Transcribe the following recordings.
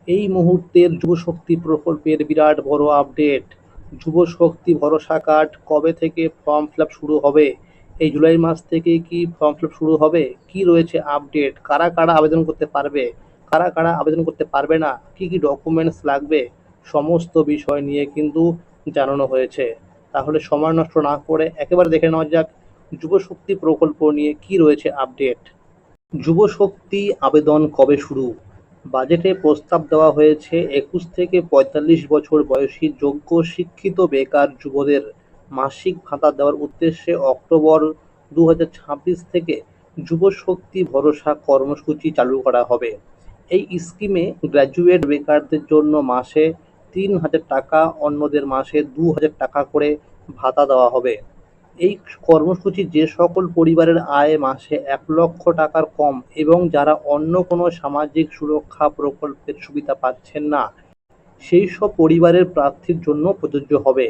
এই মুহূর্তের যুবশক্তি প্রকল্পের বিরাট বড় আপডেট। যুবশক্তি ভরসা কার্ড কবে থেকে ফর্ম ফিল আপ শুরু হবে? এই জুলাই মাস থেকে কি ফর্ম ফিল আপ শুরু হবে? কি রয়েছে আপডেট? কারা কারা আবেদন করতে পারবে, কারা কারা আবেদন করতে পারবে না, কি কি ডকুমেন্টস লাগবে, সমস্ত বিষয় নিয়ে কিন্তু জানানো হয়েছে। তাহলে সময় নষ্ট না করে একেবারে দেখে নেওয়া যাক যুবশক্তি প্রকল্প নিয়ে কি রয়েছে আপডেট। যুবশক্তি আবেদন কবে শুরু? বাজেটে প্রস্তাব দেওয়া হয়েছে ২১ থেকে ৪৫ বছর বয়সী যোগ্য শিক্ষিত বেকার যুবদের মাসিক ভাতা দেওয়ার উদ্দেশ্যে অক্টোবর ২০২৬ থেকে যুবশক্তি ভরসা কর্মসূচি চালু করা হবে। এই স্কিমে গ্র্যাজুয়েট বেকারদের জন্য মাসে ৩,০০০ টাকা, অন্যদের মাসে ২,০০০ টাকা করে ভাতা দেওয়া হবে। এই কর্মসূচি যে সকল পরিবারের আয় মাসে ১,০০,০০০ টাকার কম এবং যারা অন্য কোনো সামাজিক সুরক্ষা প্রকল্পের সুবিধা পাচ্ছেন না, সেই সব পরিবারের প্রার্থীর জন্য প্রযোজ্য হবে।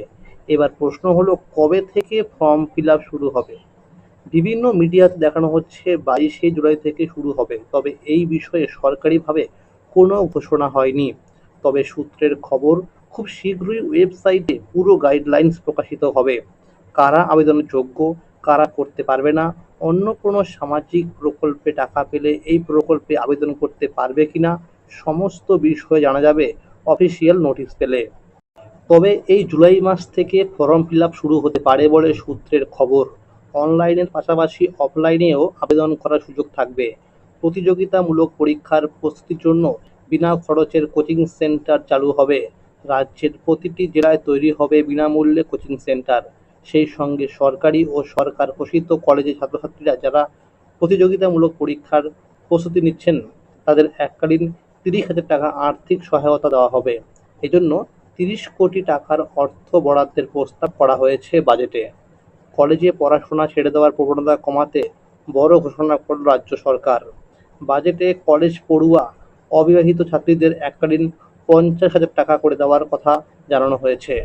এবার প্রশ্ন হলো কবে থেকে ফর্ম ফিল আপ শুরু হবে? বিভিন্ন মিডিয়াতে দেখানো হচ্ছে ২২শে জুলাই থেকে শুরু হবে, তবে এই বিষয়ে সরকারিভাবে কোনো ঘোষণা হয়নি। তবে সূত্রের খবর, খুব শীঘ্রই ওয়েবসাইটে পুরো গাইডলাইন্স প্রকাশিত হবে। কারা আবেদনের যোগ্য, কারা করতে পারবে না, অন্য কোনো সামাজিক প্রকল্পে টাকা পেলে এই প্রকল্পে আবেদন করতে পারবে কিনা, সমস্ত বিষয় জানা যাবে অফিসিয়াল নোটিশ পেলে। তবে এই জুলাই মাস থেকে ফর্ম ফিল আপ শুরু হতে পারে বলে সূত্রের খবর। অনলাইনের পাশাপাশি অফলাইনেও আবেদন করার সুযোগ থাকবে। প্রতিযোগিতামূলক পরীক্ষার প্রস্তুতির জন্য বিনা খরচের কোচিং সেন্টার চালু হবে। রাজ্যের প্রতিটি জেলায় তৈরি হবে বিনামূল্যে কোচিং সেন্টার। সেই সঙ্গে সরকারি ও সরকার ঘোষিত কলেজের ছাত্রছাত্রীরা যারা প্রতিযোগিতামূলক পরীক্ষার প্রস্তুতি নিচ্ছেন, তাদের এককালীন ৩০,০০০ টাকা আর্থিক সহায়তা দেওয়া হবে। এজন্য ৩০ কোটি টাকার অর্থ বরাদ্দের প্রস্তাব করা হয়েছে বাজেটে। কলেজে পড়াশোনা ছেড়ে দেওয়ার প্রবণতা কমাতে বড় ঘোষণা করল রাজ্য সরকার। বাজেটে কলেজ পড়ুয়া অবিবাহিত ছাত্রীদের এককালীন ৫০,০০০ টাকা করে দেওয়ার কথা জানানো হয়েছে।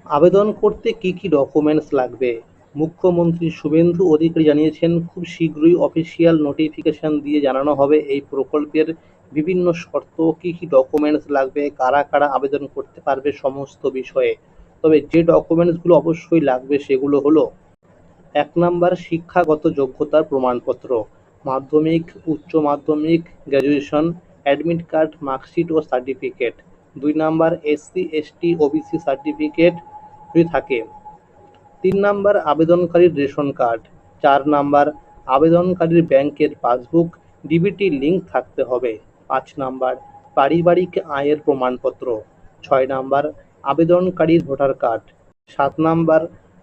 আবেদন করতে কি কি ডকুমেন্টস লাগবে? মুখ্যমন্ত্রী শুভেন্দু অধিকারী জানিয়েছেন, খুব শীঘ্রই অফিসিয়াল নোটিফিকেশন দিয়ে জানানো হবে এই প্রকল্পের বিভিন্ন শর্ত, কি কি ডকুমেন্টস লাগবে, কারা কারা আবেদন করতে পারবে, সমস্ত বিষয়ে। তবে যে ডকুমেন্টসগুলো অবশ্যই লাগবে সেগুলো হলো: ১ নাম্বার শিক্ষাগত যোগ্যতার প্রমাণপত্র, মাধ্যমিক, উচ্চ মাধ্যমিক, গ্র্যাজুয়েশন, অ্যাডমিট কার্ড, মার্কশিট ও certificate. ২ number SC, ST, OBC certificate যদি থাকে। ৩ নাম্বার আবেদনকারীর রেশন কার্ড। ৪ নাম্বার আবেদনকারীর ব্যাংকের পাসবুক, ডিবিটি লিঙ্ক থাকতে হবে। ৫ নাম্বার পারিবারিক আয়ের প্রমাণপত্র। ৬ নাম্বার আবেদনকারীর ভোটার কার্ড। ৭ নাম্বার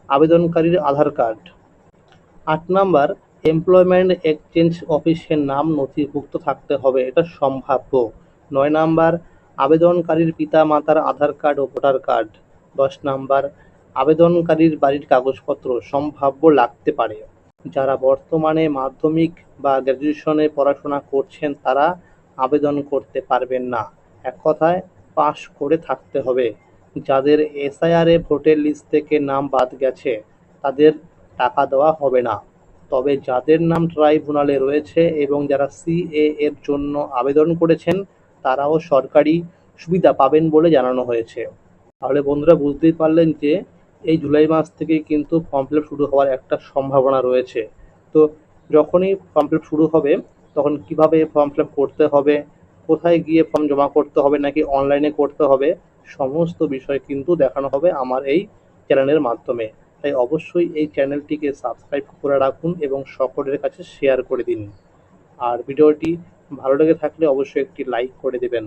আবেদনকারীর আধার কার্ড। ৮ নাম্বার এমপ্লয়মেন্ট এক্সচেঞ্জ অফিসের নাম নথিভুক্ত থাকতে হবে, এটা সম্ভাব্য। ৯ নাম্বার আবেদনকারীর পিতা মাতার আধার কার্ড ও ভোটার কার্ড। ১০ নাম্বার আবেদনকারীর বাড়ির কাগজপত্র সম্ভাব্য লাগতে পারে। যারা বর্তমানে মাধ্যমিক বা গ্র্যাজুয়েশনে পড়াশোনা করছেন তারা আবেদন করতে পারবেন না। এক কথায় পাশ করে থাকতে হবে। যাদের এসআইআরে ভোটার লিস্ট থেকে নাম বাদ গেছে তাদের টাকা দেওয়া হবে না। তবে যাদের নাম ট্রাইব্যুনালে রয়েছে এবং যারা সিএএ এর জন্য আবেদন করেছেন তারাও সরকারি সুবিধা পাবেন বলে জানানো হয়েছে। তাহলে বন্ধুরা বুঝতেই পারলেন যে এই জুলাই মাস থেকেই কিন্তু ফর্ম ফিল আপ শুরু হওয়ার একটা সম্ভাবনা রয়েছে। তো যখনই ফর্ম ফিল আপ শুরু হবে তখন কিভাবে ফর্ম ফিল আপ করতে হবে, কোথায় গিয়ে ফর্ম জমা করতে হবে নাকি অনলাইনে করতে হবে, সমস্ত বিষয় কিন্তু দেখানো হবে আমার এই চ্যানেলের মাধ্যমে। তাই অবশ্যই এই চ্যানেলটিকে সাবস্ক্রাইব করে রাখুন এবং সকলের কাছে শেয়ার করে দিন। আর ভিডিওটি ভালো লেগে থাকলে অবশ্যই একটি লাইক করে দেবেন।